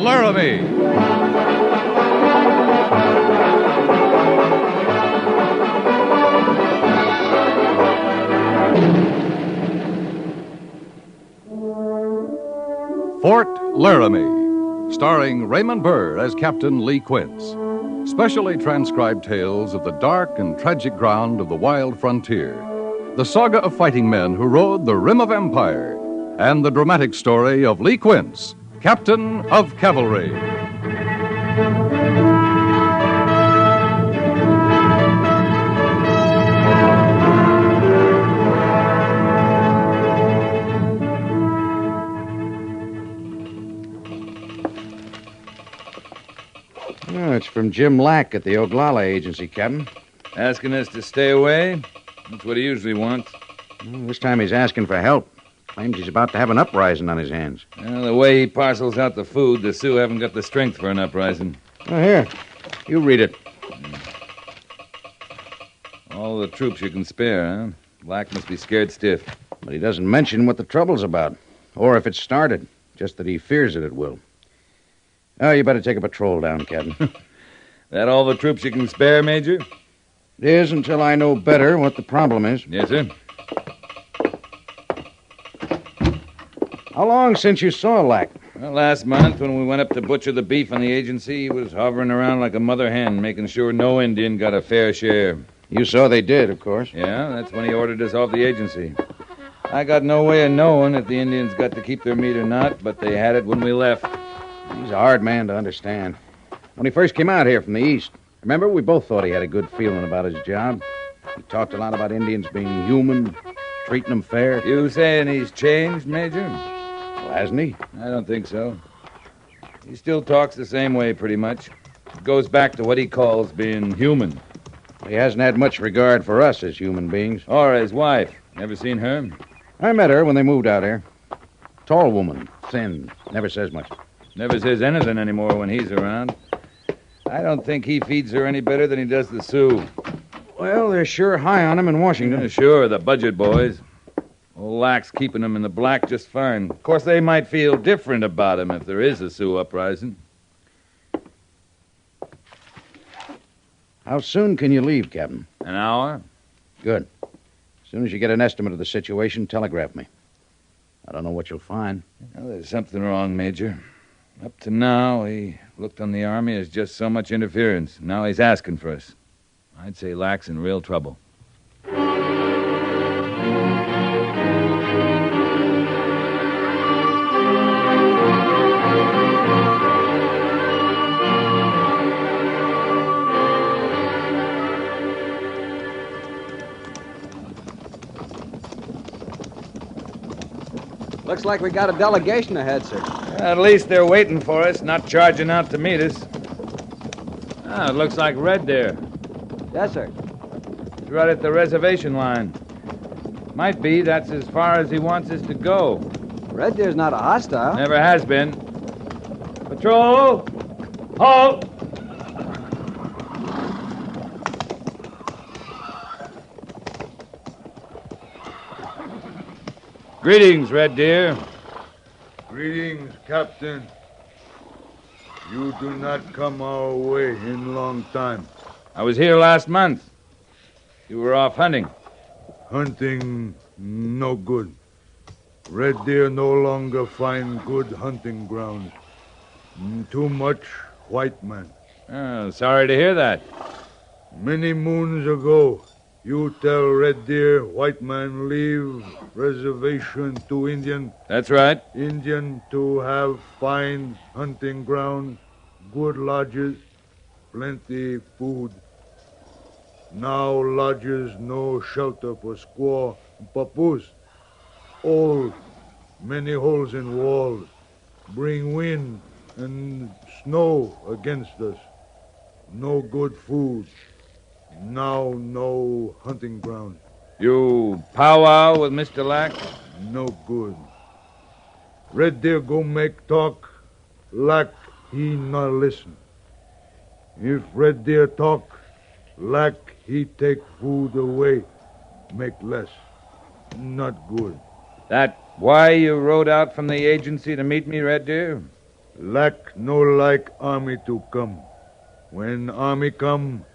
Laramie. Fort Laramie, starring Raymond Burr as Captain Lee Quince. Specially transcribed tales of the dark and tragic ground of the wild frontier, the saga of fighting men who rode the rim of empire, and the dramatic story of Lee Quince, Captain of Cavalry. Oh, it's from Jim Lack at the Oglala Agency, Captain. Asking us to stay away? That's what he usually wants. Well, this time he's asking for help. Claims he's about to have an uprising on his hands. Well, the way he parcels out the food, the Sioux haven't got the strength for an uprising. Oh, here. You read it. All the troops you can spare, huh? Black must be scared stiff. But he doesn't mention what the trouble's about, or if it's started, just that he fears that it will. Oh, you better take a patrol down, Captain. That all the troops you can spare, Major? It is until I know better what the problem is. Yes, sir. How long since you saw Lack? Well, last month, when we went up to butcher the beef on the agency, he was hovering around like a mother hen, making sure no Indian got a fair share. You saw they did, of course. Yeah, that's when he ordered us off the agency. I got no way of knowing if the Indians got to keep their meat or not, but they had it when we left. He's a hard man to understand. When he first came out here from the east, remember, we both thought he had a good feeling about his job. He talked a lot about Indians being human, treating them fair. You saying he's changed, Major? Well, hasn't he? I don't think so. He still talks the same way, pretty much. It goes back to what he calls being human. He hasn't had much regard for us as human beings. Or his wife. Never seen her? I met her when they moved out here. Tall woman, thin, never says much. Never says anything anymore when he's around. I don't think he feeds her any better than he does the Sioux. Well, they're sure high on him in Washington. Yeah, sure, the budget boys. Old Lack's keeping them in the black just fine. Of course, they might feel different about him if there is a Sioux uprising. How soon can you leave, Captain? An hour? Good. As soon as you get an estimate of the situation, telegraph me. I don't know what you'll find. Well, there's something wrong, Major. Up to now, he looked on the Army as just so much interference. Now he's asking for us. I'd say Lack's in real trouble. Looks like we got a delegation ahead, sir. At least they're waiting for us, not charging out to meet us. It looks like Red Deer. Yes, sir. He's right at the reservation line. Might be that's as far as he wants us to go. Red Deer's not a hostile. Never has been. Patrol! Halt! Greetings, Red Deer. Greetings, Captain. You do not come our way in long time. I was here last month. You were off hunting. Hunting no good. Red deer no longer find good hunting grounds. Too much white man. Oh, sorry to hear that. Many moons ago, you tell Red Deer white man leave reservation to Indian. That's right. Indian to have fine hunting ground, good lodges, plenty food. Now lodges no shelter for squaw and papoose. Old, many holes in walls. Bring wind and snow against us. No good food. Now no hunting ground. You powwow with Mr. Lack? No good. Red Deer go make talk. Lack he not listen. If Red Deer talk, Lack he take food away. Make less. Not good. That why you rode out from the agency to meet me, Red Deer? Lack no like army to come. When army come,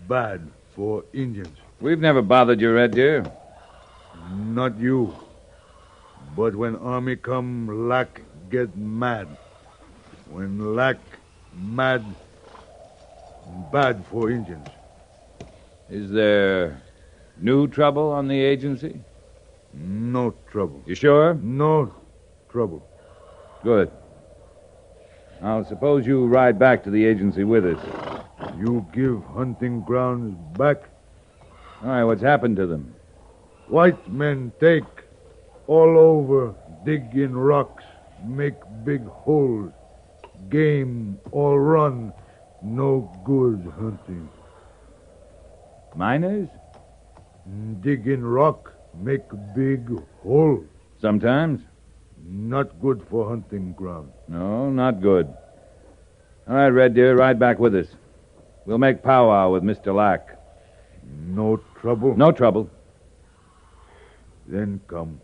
bad for Indians. We've never bothered you, Red Deer. Not you. But when army come, lack get mad. When lack mad, bad for Indians. Is there new trouble on the agency? No trouble. You sure? No trouble. Good. Now, suppose you ride back to the agency with us. You give hunting grounds back. All right, what's happened to them? White men take all over, dig in rocks, make big holes. Game all run. No good hunting. Miners? Dig in rock, make big hole. Sometimes. Not good for hunting ground. No, not good. All right, Red Deer, ride back with us. We'll make powwow with Mr. Lack. No trouble? No trouble. Then come.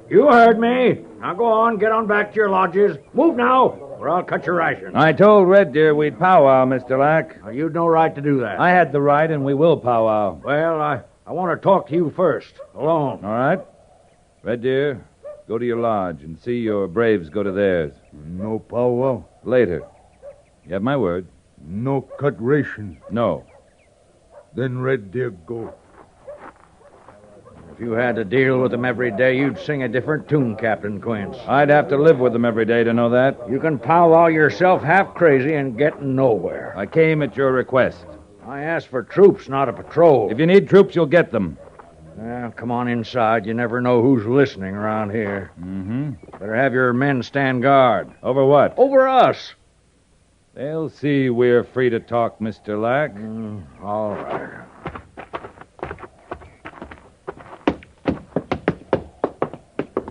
You heard me. Now go on, get on back to your lodges. Move now, or I'll cut your rations. I told Red Deer we'd powwow, Mr. Lack. Now, you'd no right to do that. I had the right, and we will powwow. Well, I want to talk to you first, alone. All right? Red Deer, go to your lodge and see your braves go to theirs. No powwow? Later. You have my word? No cut ration? No. Then Red Deer go. If you had to deal with them every day, you'd sing a different tune, Captain Quince. I'd have to live with them every day to know that. You can powwow yourself half crazy and get nowhere. I came at your request. I asked for troops, not a patrol. If you need troops, you'll get them. Well, come on inside. You never know who's listening around here. Mm-hmm. Better have your men stand guard. Over what? Over us. They'll see we're free to talk, Mr. Lack. All right.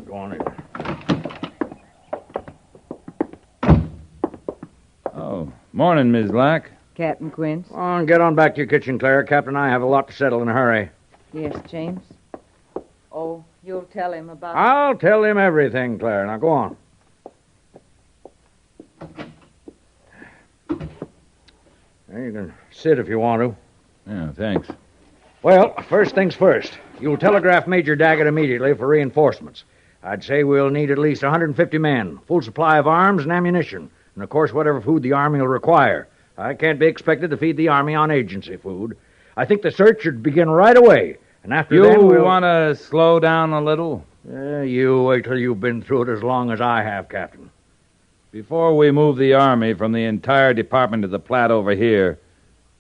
Go on in. Oh, morning, Ms. Lack. Captain Quince? Go on, get on back to your kitchen, Claire. Captain and I have a lot to settle in a hurry. Yes, James. Oh, you'll tell him about... I'll tell him everything, Claire. Now, go on. There, you can sit if you want to. Yeah, thanks. Well, first things first. You'll telegraph Major Daggett immediately for reinforcements. I'd say we'll need at least 150 men, full supply of arms and ammunition, and, of course, whatever food the Army will require. I can't be expected to feed the Army on agency food. I think the search should begin right away, and after then You we'll... want to slow down a little? You wait till you've been through it as long as I have, Captain. Before we move the Army from the entire Department of the Platte over here,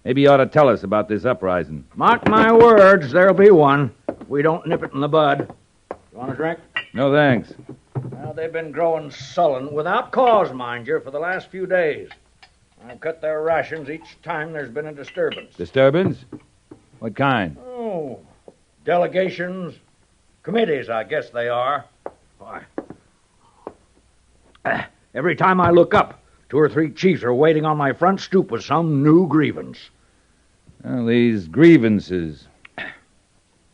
maybe you ought to tell us about this uprising. Mark my words, there'll be one. We don't nip it in the bud. You want a drink? No, thanks. Well, they've been growing sullen, without cause, mind you, for the last few days. I've cut their rations each time there's been a disturbance. Disturbance? What kind? Oh, delegations, committees, I guess they are. Why? Every time I look up, 2 or 3 chiefs are waiting on my front stoop with some new grievance. Well, these grievances.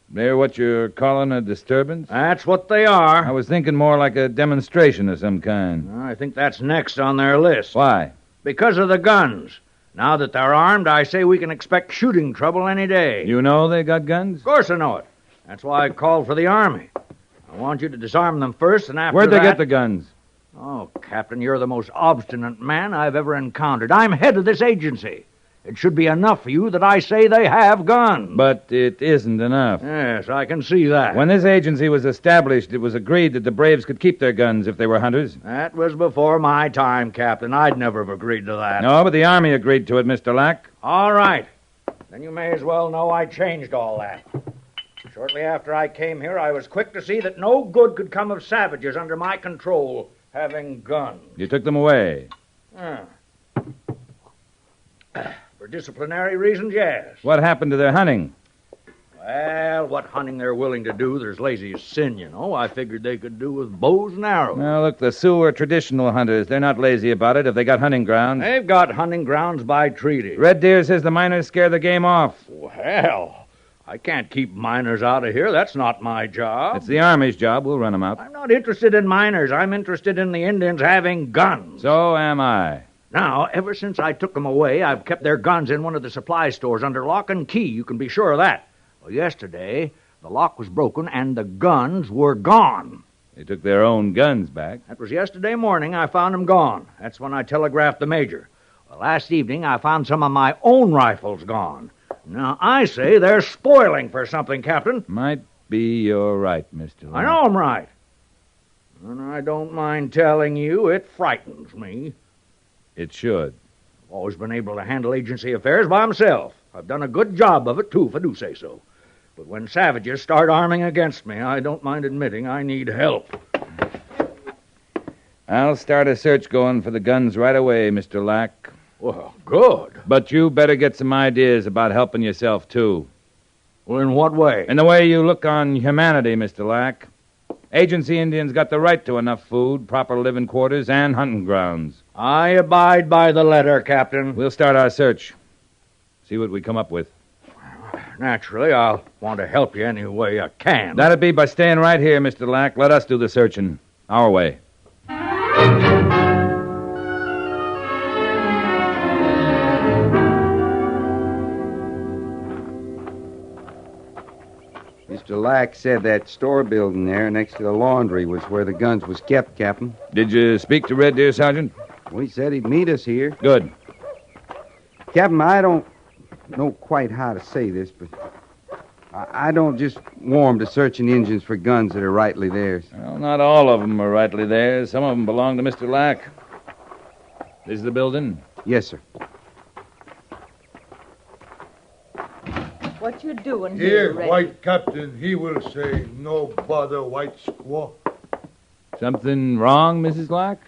They're what you're calling a disturbance? That's what they are. I was thinking more like a demonstration of some kind. I think that's next on their list. Why? Because of the guns. Now that they're armed, I say we can expect shooting trouble any day. You know they got guns? Of course I know it. That's why I called for the Army. I want you to disarm them first, and after Where'd they that... get the guns? Oh, Captain, you're the most obstinate man I've ever encountered. I'm head of this agency. It should be enough for you that I say they have guns. But it isn't enough. Yes, I can see that. When this agency was established, it was agreed that the Braves could keep their guns if they were hunters. That was before my time, Captain. I'd never have agreed to that. No, but the Army agreed to it, Mr. Lack. All right. Then you may as well know I changed all that. Shortly after I came here, I was quick to see that no good could come of savages under my control having guns. You took them away. For disciplinary reasons, yes. What happened to their hunting? Well, what hunting they're willing to do, they're as lazy as sin, you know. I figured they could do with bows and arrows. Now, look, the Sioux are traditional hunters. They're not lazy about it if they got hunting grounds. They've got hunting grounds by treaty. Red Deer says the miners scare the game off. Well, I can't keep miners out of here. That's not my job. It's the Army's job. We'll run them out. I'm not interested in miners. I'm interested in the Indians having guns. So am I. Now, ever since I took them away, I've kept their guns in one of the supply stores under lock and key. You can be sure of that. Well, yesterday, the lock was broken and the guns were gone. They took their own guns back. That was yesterday morning. I found them gone. That's when I telegraphed the major. Well, last evening, I found some of my own rifles gone. Now, I say they're spoiling for something, Captain. Might be you're right, Mr. Lane. I know I'm right. And I don't mind telling you, it frightens me. It should. I've always been able to handle agency affairs by myself. I've done a good job of it, too, if I do say so. But when savages start arming against me, I don't mind admitting I need help. I'll start a search going for the guns right away, Mr. Lack. Well, good. But you better get some ideas about helping yourself, too. Well, in what way? In the way you look on humanity, Mr. Lack. Agency Indians got the right to enough food, proper living quarters, and hunting grounds. I abide by the letter, Captain. We'll start our search. See what we come up with. Naturally, I'll want to help you any way I can. That'd be by staying right here, Mr. Lack. Let us do the searching. Our way. Mr. Lack said that store building there next to the laundry was where the guns was kept, Captain. Did you speak to Red Deer, Sergeant? Well, he said he'd meet us here. Good. Captain, I don't know quite how to say this, but I don't just warm to searching engines for guns that are rightly theirs. Well, not all of them are rightly theirs. Some of them belong to Mr. Lack. This is the building? Yes, sir. What you doing Here, here, Red? white captain, he will say, no bother, white squaw. Something wrong, Mrs. Lack?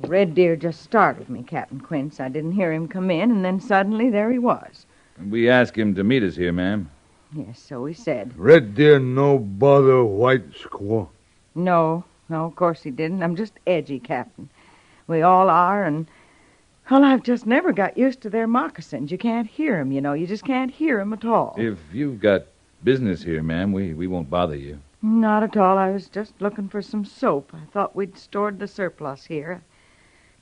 Red Deer just startled me, Captain Quince. I didn't hear him come in, and then suddenly there he was. We asked him to meet us here, ma'am. Yes, so he said. Red Deer, no bother, white squaw. No, of course he didn't. I'm just edgy, Captain. We all are, and, well, I've just never got used to their moccasins. You can't hear 'em, you know. You just can't hear 'em at all. If you've got business here, ma'am, we won't bother you. Not at all. I was just looking for some soap. I thought we'd stored the surplus here.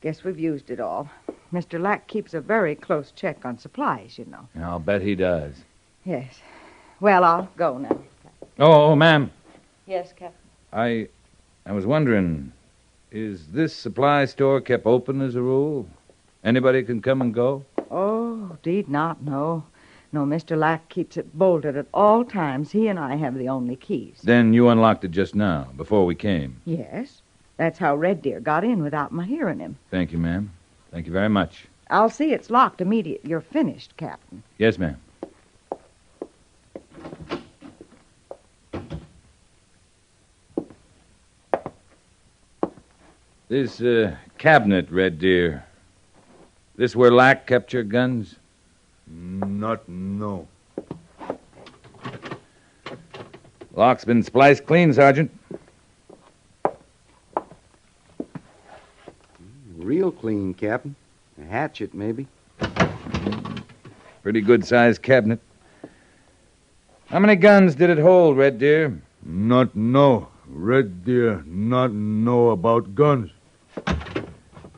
Guess we've used it all. Mr. Lack keeps a very close check on supplies, you know. I'll bet he does. Yes. Well, I'll go now. Oh, ma'am. Yes, Captain. I was wondering, is this supply store kept open as a rule? Anybody can come and go? Oh, deed not, no. No, Mr. Lack keeps it bolted at all times. He and I have the only keys. Then you unlocked it just now, before we came. Yes. That's how Red Deer got in without my hearing him. Thank you, ma'am. Thank you very much. I'll see it's locked immediate. You're finished, Captain. Yes, ma'am. This cabinet, Red Deer. This where Lack kept your guns? Not no. Lock's been spliced clean, Sergeant. Real clean, Captain. A hatchet, maybe. Pretty good-sized cabinet. How many guns did it hold, Red Deer? Not know. Red Deer not know about guns.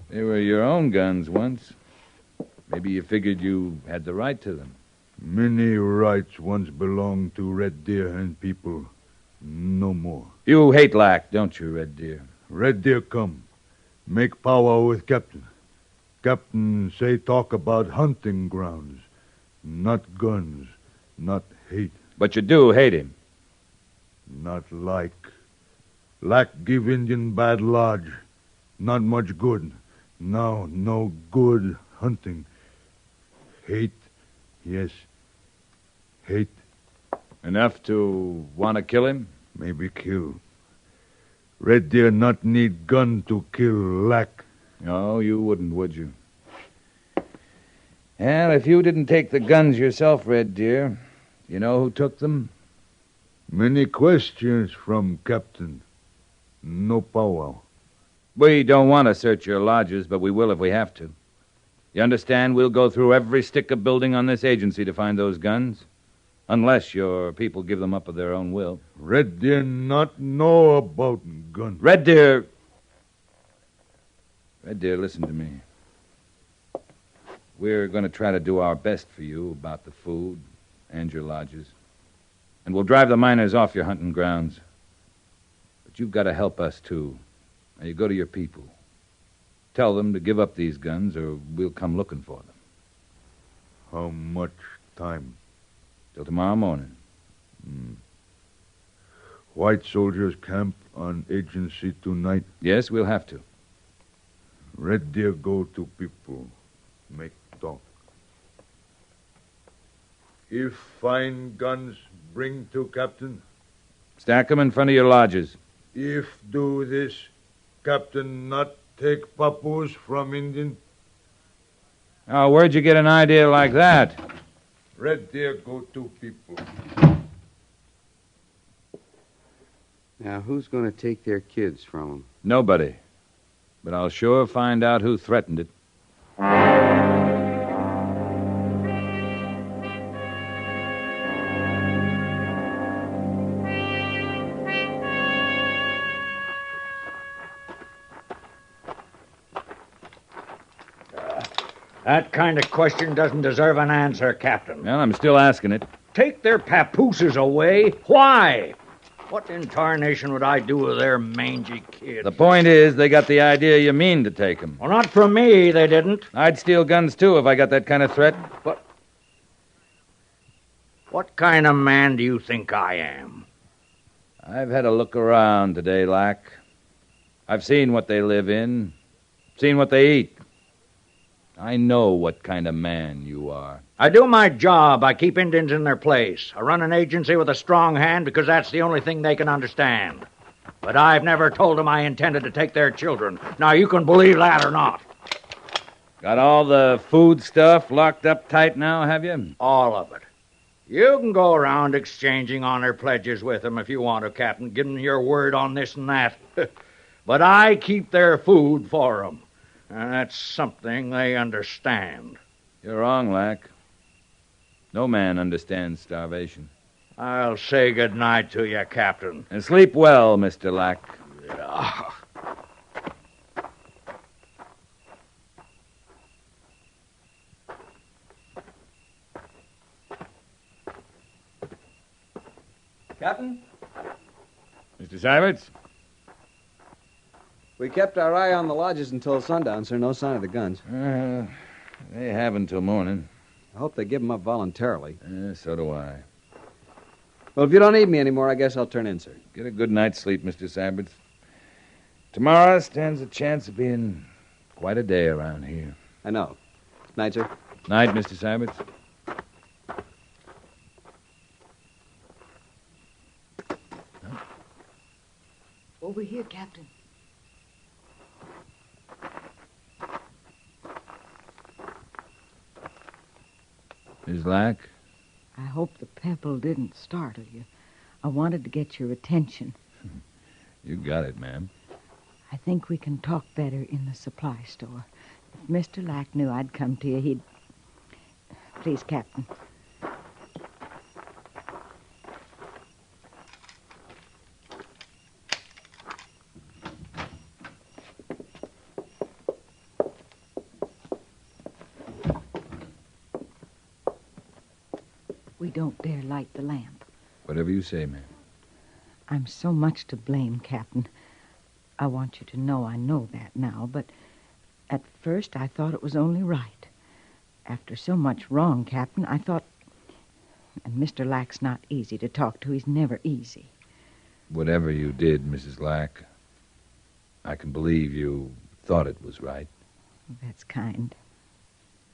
They were your own guns once. Maybe you figured you had the right to them. Many rights once belonged to Red Deer and people. No more. You hate Lack, don't you, Red Deer? Red Deer come. Make power with Captain. Captain say talk about hunting grounds. Not guns. Not hate. But you do hate him. Not like. Lack give Indian bad lodge. Not much good. Now no good hunting. Hate. Yes. Hate. Enough to want to kill him? Maybe kill. Red Deer not need gun to kill Lack. No, you wouldn't, would you? Well, if you didn't take the guns yourself, Red Deer, you know who took them? Many questions from Captain. No powwow. We don't want to search your lodges, but we will if we have to. You understand? We'll go through every stick of building on this agency to find those guns. Unless your people give them up of their own will. Red Deer not know about gun. Red Deer, listen to me. We're going to try to do our best for you about the food and your lodges. And we'll drive the miners off your hunting grounds. But you've got to help us, too. Now, you go to your people. Tell them to give up these guns, or we'll come looking for them. How much time? Till tomorrow morning. White soldiers camp on agency tonight. Yes, we'll have to. Red Deer go to people. Make talk. If find guns, bring to Captain. Stack them in front of your lodges. If do this, Captain not take papoose from Indian. Oh, where'd you get an idea like that? Red Deer go to people. Now, who's going to take their kids from them? Nobody. But I'll sure find out who threatened it. That kind of question doesn't deserve an answer, Captain. Well, I'm still asking it. Take their papooses away? Why? What in tarnation would I do with their mangy kids? The point is, they got the idea you mean to take them. Well, not from me, they didn't. I'd steal guns, too, if I got that kind of threat. What kind of man do you think I am? I've had a look around today, Lack. I've seen what they live in, seen what they eat. I know what kind of man you are. I do my job. I keep Indians in their place. I run an agency with a strong hand because that's the only thing they can understand. But I've never told them I intended to take their children. Now, you can believe that or not. Got all the food stuff locked up tight now, have you? All of it. You can go around exchanging honor pledges with them if you want to, Captain, give them your word on this and that. But I keep their food for them. And that's something they understand. You're wrong, Lack. No man understands starvation. I'll say good night to you, Captain. And sleep well, Mr. Lack. Yeah. Captain, Mr. Syberts? we kept our eye on the lodges until sundown, sir. No sign of the guns. They have until morning. I hope they give them up voluntarily. So do I. Well, if you don't need me anymore, I guess I'll turn in, sir. Get a good night's sleep, Mr. Syberts. Tomorrow stands a chance of being quite a day around here. I know. Night, sir. Night, Mr. Syberts. Over here, Captain. Miss Lack? I hope the pebble didn't startle you. I wanted to get your attention. You got it, ma'am. I think we can talk better in the supply store. If Mr. Lack knew I'd come to you, he'd... Please, Captain. We don't dare light the lamp. Whatever you say, ma'am. I'm so much to blame, Captain. I want you to know I know that now, but at first I thought it was only right. After so much wrong, Captain, I thought... And Mr. Lack's not easy to talk to. He's never easy. Whatever you did, Mrs. Lack, I can believe you thought it was right. That's kind.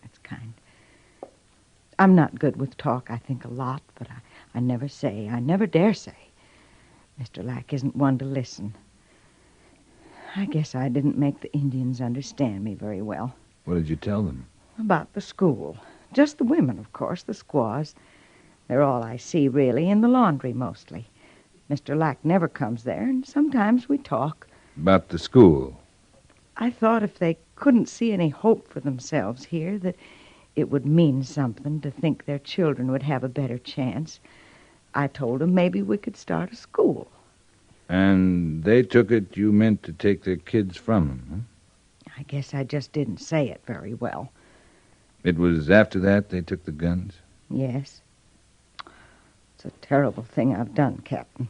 That's kind. I'm not good with talk. I think a lot, but I never say. I never dare say. Mr. Lack isn't one to listen. I guess I didn't make the Indians understand me very well. What did you tell them? About the school. Just the women, of course, the squaws. They're all I see, really, in the laundry mostly. Mr. Lack never comes there, and sometimes we talk. About the school. I thought if they couldn't see any hope for themselves here, that it would mean something to think their children would have a better chance. I told them maybe we could start a school. And they took it you meant to take their kids from them, I guess I just didn't say it very well. huh? It was after that they took the guns? Yes. It's a terrible thing I've done, Captain.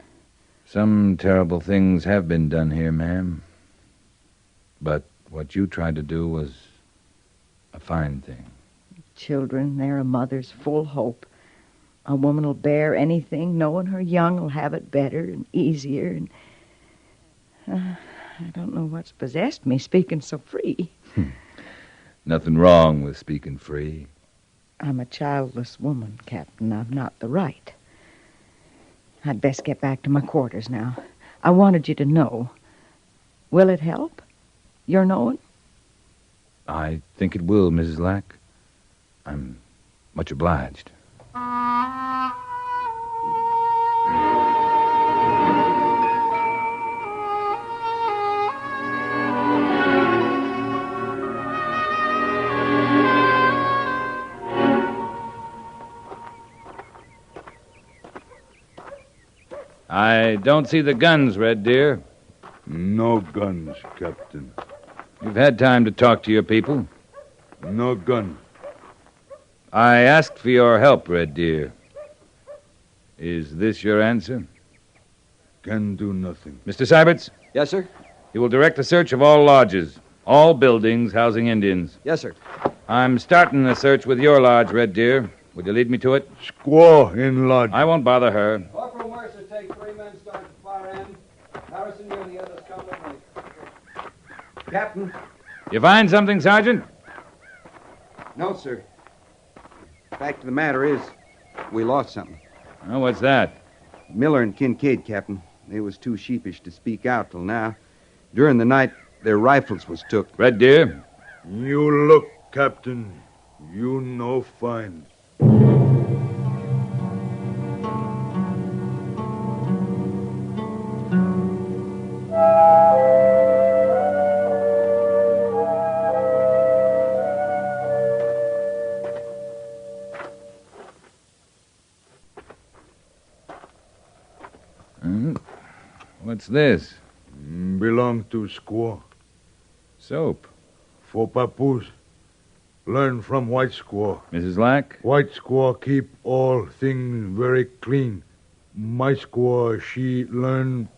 Some terrible things have been done here, ma'am. But what you tried to do was a fine thing. Children, they're a mother's full hope. A woman will bear anything, knowing her young will have it better and easier. And I don't know what's possessed me, speaking so free. Nothing wrong with speaking free. I'm a childless woman, Captain. I've not the right. I'd best get back to my quarters now. I wanted you to know. Will it help? Your knowing? I think it will, Mrs. Lack. I'm much obliged. I don't see the guns, Red Deer. No guns, Captain. You've had time to talk to your people. No gun. I asked for your help, Red Deer. Is this your answer? Can do nothing. Mr. Syberts, Yes, sir? you will direct the search of all lodges, all buildings housing Indians. Yes, sir. I'm starting the search with your lodge, Red Deer. Would you lead me to it? Squaw in lodge. I won't bother her. Corporal Mercer, take 3 men, start at the far end. Harrison, you and the others come with me. Captain? You find something, Sergeant? No, sir. Fact of the matter is, we lost something. Oh, what's that? Miller and Kincaid, Captain. They was too sheepish to speak out till now. During the night, their rifles was took. Red Deer? You look, Captain. You know fine. What's this? Belong to squaw. Soap. For papoose. Learn from white squaw. Mrs. Lack? White squaw keep all things very clean. My squaw, she learn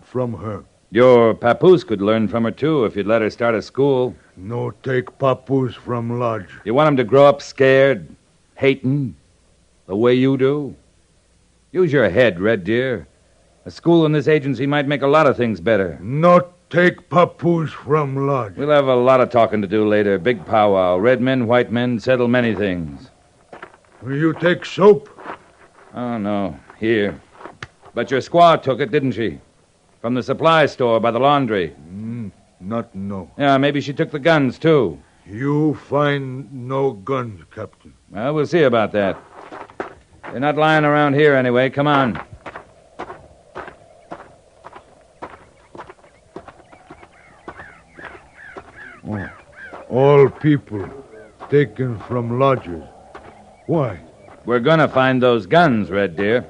from her. Your papoose could learn from her, too, if you'd let her start a school. No take papoose from lodge. You want him to grow up scared, hating, the way you do? Use your head, Red Deer. A school in this agency might make a lot of things better. Not take papoose from lodge. We'll have a lot of talking to do later. Big powwow. Red men, white men, settle many things. You take soap? Oh, no. Here. But your squaw took it, didn't she? From the supply store by the laundry. Not no. Yeah, maybe she took the guns, too. You find no guns, Captain. Well, we'll see about that. They're not lying around here anyway. Come on. All people taken from lodges. Why? We're gonna find those guns, Red Deer.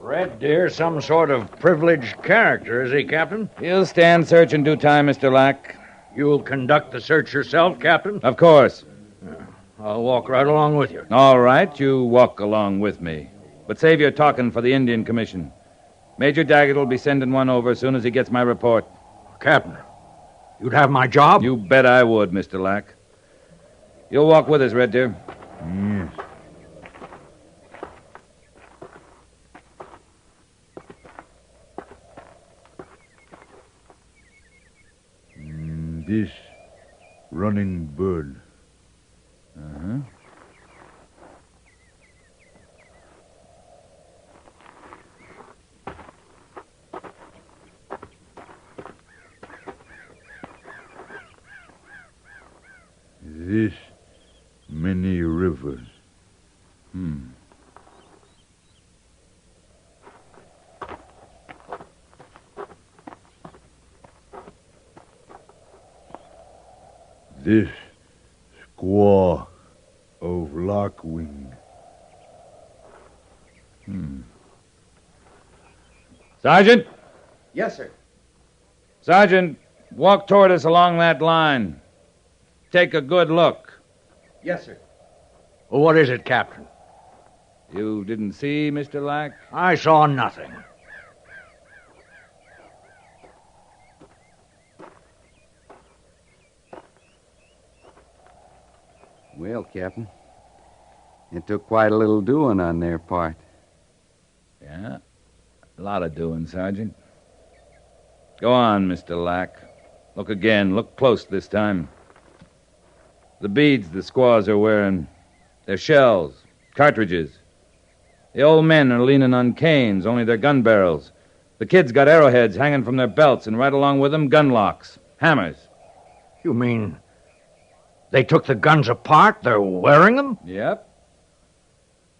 Red Deer, some sort of privileged character, is he, Captain? He'll stand search in due time, Mr. Lack. You'll conduct the search yourself, Captain? Of course. I'll walk right along with you. All right, you walk along with me. But save your talking for the Indian Commission. Major Daggett will be sending one over as soon as he gets my report. Captain, you'd have my job? You bet I would, Mr. Lack. You'll walk with us, Red Deer. Yes. This running bird. Uh-huh. This many rivers. This squaw of Lockwing. Sergeant! Yes, sir. Sergeant, walk toward us along that line. Take a good look. Yes, sir. Well, what is it, Captain? You didn't see Mr. Lack? I saw nothing. Well, Captain, it took quite a little doing on their part. Yeah, a lot of doing, Sergeant. Go on, Mr. Lack. Look again. Look close this time. The beads the squaws are wearing, they're shells, cartridges. The old men are leaning on canes, only they're gun barrels. The kids got arrowheads hanging from their belts, and right along with them, gun locks, hammers. You mean they took the guns apart? They're wearing them? Yep.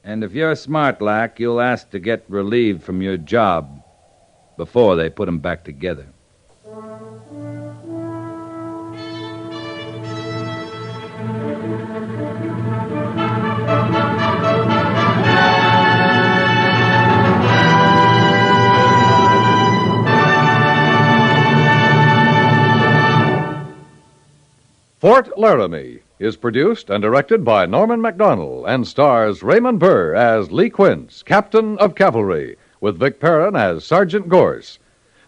And if you're smart, Lack, you'll ask to get relieved from your job before they put them back together. Fort Laramie is produced and directed by Norman MacDonald and stars Raymond Burr as Lee Quince, Captain of Cavalry, with Vic Perrin as Sergeant Gorse.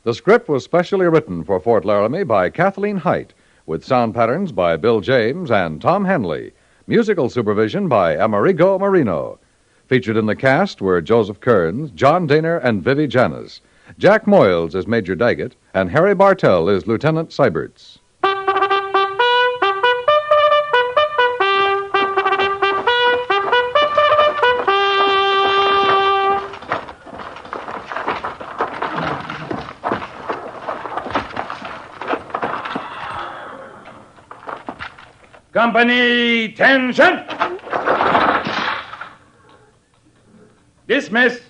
The script was specially written for Fort Laramie by Kathleen Height, with sound patterns by Bill James and Tom Henley, musical supervision by Amerigo Marino. Featured in the cast were Joseph Kearns, John Daner, and Vivi Janis. Jack Moyles is Major Daggett, and Harry Bartell is Lieutenant Seiberts. Company, tension! Dismiss.